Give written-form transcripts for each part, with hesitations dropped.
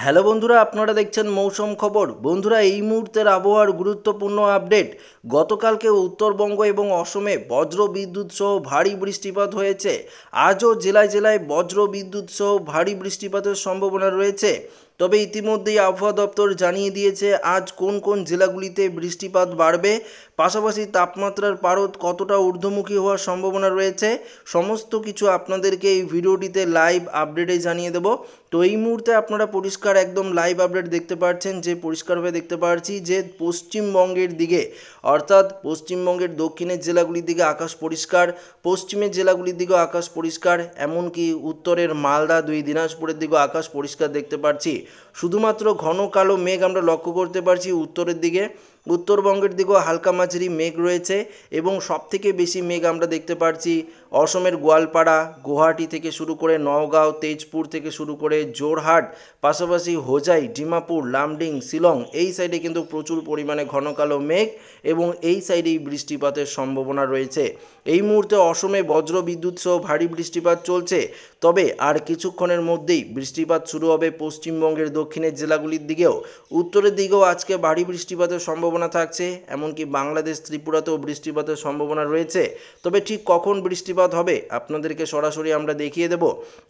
Hello বন্ধুরা, আপনারা দেখছেন মৌসুম খবর। বন্ধুরা, এই মুহূর্তের আবহাওয়ার গুরুত্বপূর্ণ আপডেট। গতকালকে উত্তরবঙ্গ এবং অসমে বজ্র বিদ্যুৎ সহ ভারী বৃষ্টিপাত হয়েছে। আজও জেলায় জেলায় বজ্র বিদ্যুৎ সহ ভারী বৃষ্টিপাতের সম্ভাবনা রয়েছে। তবে ইতিমধ্যেই আবহাওয়া দপ্তর জানিয়ে দিয়েছে আজ কোন কোন জেলাগুলিতে বৃষ্টিপাত বাড়বে, পাশাপাশি তাপমাত্রার পারদ কতটা ঊর্ধ্বমুখী হওয়ার সম্ভাবনা রয়েছে। সমস্ত কিছু আপনাদেরকে এই ভিডিওটিতে লাইভ আপডেটে জানিয়ে দেব। তো এই মুহূর্তে আপনারা পরিষ্কার একদম লাইভ আপডেট দেখতে পাচ্ছেন, যে পরিষ্কারভাবে দেখতে পাচ্ছি যে পশ্চিমবঙ্গের দিকে, অর্থাৎ পশ্চিমবঙ্গের দক্ষিণের জেলাগুলির দিকে আকাশ পরিষ্কার, পশ্চিমের জেলাগুলির দিকেও আকাশ পরিষ্কার, এমনকি উত্তরের মালদা দিনাজপুরের দিকেও আকাশ পরিষ্কার দেখতে পাচ্ছি। শুধুমাত্র ঘন কালো মেঘ আমরা লক্ষ্য করতে পারছি উত্তরের দিকে। উত্তরবঙ্গের দিকেও হালকা মাঝারি মেঘ রয়েছে এবং সবথেকে বেশি মেঘ আমরা দেখতে পাচ্ছি অসমের গোয়ালপাড়া, গুয়াহাটি থেকে শুরু করে নওগাঁও, তেজপুর থেকে শুরু করে জোরহাট, পাশাপাশি হোজাই, ডিমাপুর, লামডিং, শিলং, এই সাইডে কিন্তু প্রচুর পরিমাণে ঘন কালো মেঘ এবং এই সাইডেই বৃষ্টিপাতের সম্ভাবনা রয়েছে। এই মুহূর্তে অসমে বজ্র বিদ্যুৎ সহ ভারী বৃষ্টিপাত চলছে। তবে আর কিছুক্ষণের মধ্যেই বৃষ্টিপাত শুরু হবে পশ্চিমবঙ্গের দক্ষিণের জেলাগুলির দিকেও। উত্তরের দিকেও আজকে ভারী বৃষ্টিপাতের সম্ভাবনা থাকছে, এমনকি বাংলাদেশ ত্রিপুরাতেও বৃষ্টিপাতের সম্ভাবনা রয়েছে। তবে ঠিক কখন বৃষ্টিপাত হবে আপনাদেরকে সরাসরি আমরা দেখিয়ে দেব।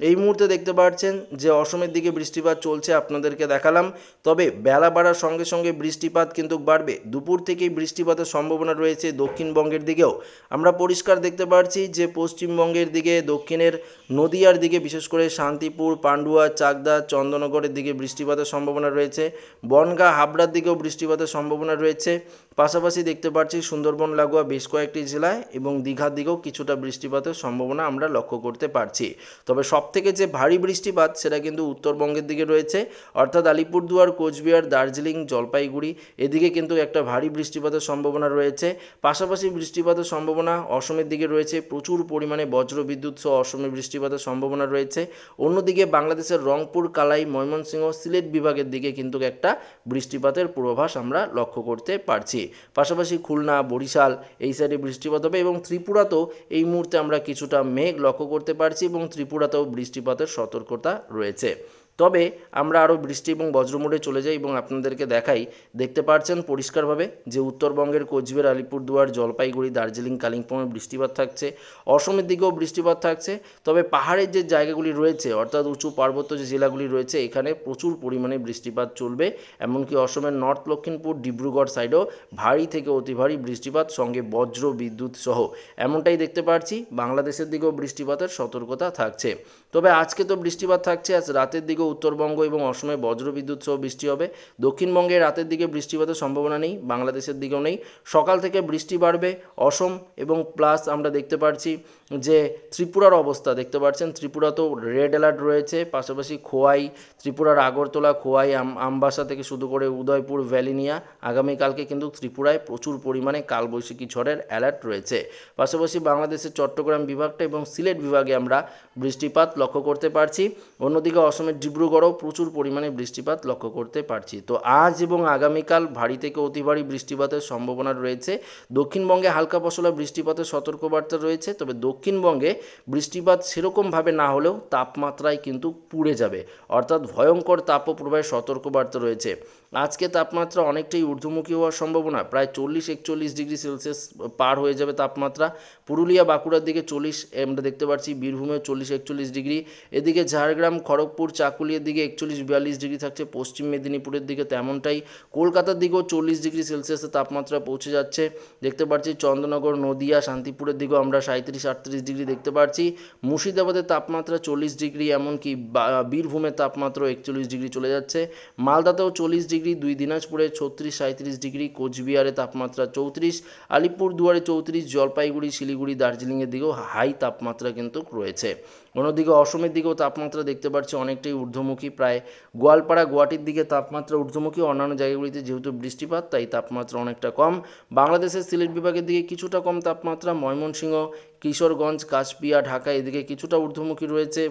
এই মুহূর্তে দেখতে পাচ্ছেন যে অসমের দিকে বৃষ্টিপাত চলছে, আপনাদেরকে দেখালাম। তবে বেলা বাড়ার সঙ্গে সঙ্গে বৃষ্টিপাত কিন্তু বাড়বে। দুপুর থেকেই বৃষ্টিপাতের সম্ভাবনা রয়েছে দক্ষিণবঙ্গের দিকেও। আমরা পরিষ্কার দেখতে পাচ্ছি যে পশ্চিমবঙ্গের দিকে, দক্ষিণের নদিয়ার দিকে, বিশেষ করে শান্তিপুর, পান্ডুয়া, চাকদা, চন্দননগরের দিকে বৃষ্টিপাতের সম্ভাবনা রয়েছে। বনগাঁ, হাবড়ার দিকেও বৃষ্টিপাতের সম্ভাবনা রয়েছে। পাশাপাশি দেখতে পাচ্ছি সুন্দরবন লাগোয়া বেশ কয়েকটি জেলায় এবং দীঘার দিকেও কিছুটা বৃষ্টিপাতের সম্ভাবনা আমরা লক্ষ্য করতে পারছি। তবে সবথেকে যে ভারী বৃষ্টিপাত সেটা কিন্তু উত্তরবঙ্গের দিকে রয়েছে, অর্থাৎ আলিপুরদুয়ার, কোচবিহার, দার্জিলিং, জলপাইগুড়ি এদিকে কিন্তু একটা ভারী বৃষ্টিপাতের সম্ভাবনা রয়েছে। পাশাপাশি বৃষ্টিপাতের সম্ভাবনা অসমের দিকে রয়েছে, প্রচুর পরিমাণে বজ্র বিদ্যুৎ সহ অসমে বৃষ্টিপাতের সম্ভাবনা রয়েছে। অন্যদিকে বাংলাদেশের রংপুর, কালাই, ময়মনসিংহ, সিলেট বিভাগের দিকে কিন্তু একটা বৃষ্টিপাতের পূর্বাভাস আমরা লক্ষ্য করতে পারছি। পাশাপাশি খুলনা, বরিশাল এই সাইডে বৃষ্টিপাত হবে এবং ত্রিপুরাতেও এই মুহূর্তে আমরা কিছুটা মেঘ লক্ষ্য করতে পারছি এবং ত্রিপুরাতেও বৃষ্টিপাতের সতর্কতা রয়েছে। তবে আমরা আরও বৃষ্টি এবং বজ্রমুড়ে চলে যাই এবং আপনাদেরকে দেখাই। দেখতে পাচ্ছেন পরিষ্কারভাবে যে উত্তরবঙ্গের কোচবিহার, আলিপুরদুয়ার, জলপাইগুড়ি, দার্জিলিং, কালিম্পংয়ে বৃষ্টিপাত থাকছে। অসমের দিকেও বৃষ্টিপাত থাকছে। তবে পাহাড়ের যে জায়গাগুলি রয়েছে, অর্থাৎ উঁচু পার্বত্য যে জেলাগুলি রয়েছে, এখানে প্রচুর পরিমাণে বৃষ্টিপাত চলবে। এমনকি অসমের নর্থ লক্ষিমপুর, ডিব্রুগড় সাইডেও ভারী থেকে অতি ভারী বৃষ্টিপাত, সঙ্গে বজ্র বিদ্যুৎ সহ এমনটাই দেখতে পাচ্ছি। বাংলাদেশের দিকেও বৃষ্টিপাতের সতর্কতা থাকছে। তবে আজকে তো বৃষ্টিপাত থাকছে, আজ রাতের দিকে উত্তরবঙ্গ এবং অসমে বজ্রবিদ্যুৎ সহ বৃষ্টি হবে। দক্ষিণবঙ্গে রাতের দিকে বৃষ্টিপাতের সম্ভাবনা নেই, বাংলাদেশের দিকেও নেই। সকাল থেকে বৃষ্টি বাড়বে অসম এবং প্লাস আমরা দেখতে পাচ্ছি যে ত্রিপুরার অবস্থা দেখতে পাচ্ছেন, ত্রিপুরাতেও রেড অ্যালার্ট রয়েছে। পাশাপাশি খোয়াই, ত্রিপুরার আগরতলা, খোয়াই, আমবাসা থেকে শুরু করে উদয়পুর, ভ্যালিনিয়া, আগামীকালকে কিন্তু ত্রিপুরায় প্রচুর পরিমাণে কালবৈশাখী ঝড়ের অ্যালার্ট রয়েছে। পাশাপাশি বাংলাদেশের চট্টগ্রাম বিভাগটা এবং সিলেট বিভাগে আমরা বৃষ্টিপাত লক্ষ্য করতে পারছি। অন্যদিকে অসমের ডিব্রুগড়েও প্রচুর পরিমাণে বৃষ্টিপাত লক্ষ্য করতে পারছি। তো আজ এবং আগামীকাল ভারী থেকে অতি ভারী বৃষ্টিপাতের সম্ভাবনা রয়েছে। দক্ষিণবঙ্গে হালকা পশলা বৃষ্টিপাতের সতর্কবার্তা রয়েছে। তবে দক্ষিণবঙ্গে বৃষ্টিপাত সেরকমভাবে না হলেও তাপমাত্রায় কিন্তু পুড়ে যাবে, অর্থাৎ ভয়ঙ্কর তাপপ্রবাহের সতর্কবার্তা রয়েছে। আজকে তাপমাত্রা অনেকটাই ঊর্ধ্বমুখী হওয়ার সম্ভাবনা, প্রায় 40-41 ডিগ্রি সেলসিয়াস পার হয়ে যাবে তাপমাত্রা। পুরুলিয়া, বাঁকুড়ার দিকে 40 আমরা দেখতে পাচ্ছি, বীরভূমে 40-41 ডিগ্রি, এদিকে ঝাড়গ্রাম, খড়গপুর, চাকুলিয়ার দিকে 41-42 ডিগ্রি থাকছে, পশ্চিম মেদিনীপুরের দিকে তেমনটাই। কলকাতার দিকেও 40 ডিগ্রি সেলসিয়াসের তাপমাত্রা পৌঁছে যাচ্ছে। দেখতে পাচ্ছি চন্দননগর, নদিয়া, শান্তিপুরের দিকেও আমরা 37-38 ডিগ্রি দেখতে পাচ্ছি। মুর্শিদাবাদের তাপমাত্রা 40 ডিগ্রি, এমনকি বীরভূমের তাপমাত্রা 41 ডিগ্রি চলে যাচ্ছে। মালদাতেও 40 ডিগ্রি, দিনাজপুরে 36-37 ডিগ্রি, কোচবিহারে তাপমাত্রা 34, আলিপুরদুয়ারে 34, জলপাইগুড়ি, শিলিগুড়ি, দার্জিলিংয়ের দিকেও হাই তাপমাত্রা কিন্তু রয়েছে। অন্যদিকে অসমের দিকেও তাপমাত্রা দেখতে পাচ্ছি অনেকটাই ঊর্ধ্বমুখী, প্রায় গোয়ালপাড়া, গুয়াহাটির দিকে তাপমাত্রা ঊর্ধ্বমুখী। অন্যান্য জায়গাগুলিতে যেহেতু বৃষ্টিপাত, তাই তাপমাত্রা অনেকটা কম। বাংলাদেশের সিলেট বিভাগের দিকে কিছুটা কম তাপমাত্রা, ময়মনসিংহ, কিশোরগঞ্জ, কাশপিয়া, ঢাকা এদিকে কিছুটা ঊর্ধ্বমুখী রয়েছে।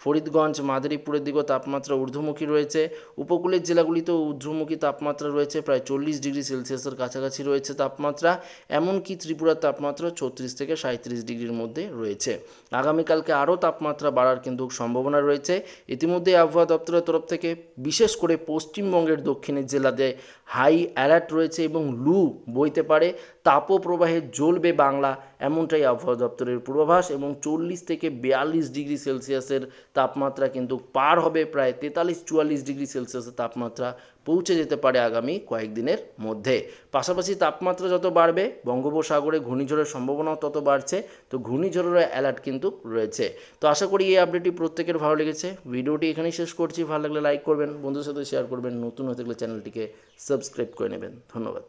ফরিদগঞ্জ, মাদারীপুরের দিকেও তাপমাত্রা ঊর্ধ্বমুখী রয়েছে। উপকূলের জেলাগুলিতেও ঊর্ধ্বমুখী তাপমাত্রা রয়েছে, প্রায় 40 ডিগ্রি সেলসিয়াসের কাছাকাছি রয়েছে তাপমাত্রা। এমনকি ত্রিপুরার তাপমাত্রা 36 থেকে 37 ডিগ্রির মধ্যে রয়েছে। আগামীকালকে আরও তাপমাত্রা বাড়ার কিন্তু সম্ভাবনা রয়েছে। ইতিমধ্যে আবহাওয়া দপ্তরের তরফ থেকে বিশেষ করে পশ্চিমবঙ্গের দক্ষিণের জেলাতে হাই অ্যালার্ট রয়েছে এবং লু বইতে পারে, তাপপ্রবাহে জ্বলবে বাংলা, এমনটাই আবহাওয়া দপ্তরের পূর্বাভাস। এবং 40 থেকে 42 ডিগ্রি সেলসিয়াসের তাপমাত্রা কিন্তু পার হবে, প্রায় 43-44 ডিগ্রি সেলসিয়াসের তাপমাত্রা পৌঁছে যেতে পারে আগামী কয়েকদিনের মধ্যে। পাশাপাশি তাপমাত্রা যত বাড়বে বঙ্গোপসাগরে ঘূর্ণিঝড়ের সম্ভাবনাও তত বাড়ছে, তো ঘূর্ণিঝড়ের অ্যালার্ট কিন্তু রয়েছে। তো আশা করি এই আপডেটটি প্রত্যেকের ভালো লেগেছে। ভিডিওটি এখানেই শেষ করছি। ভালো লাগলে লাইক করবেন, বন্ধুদের সাথে শেয়ার করবেন, নতুন হয়ে থাকলে চ্যানেলটিকে সাবস্ক্রাইব করে নেবেন। ধন্যবাদ।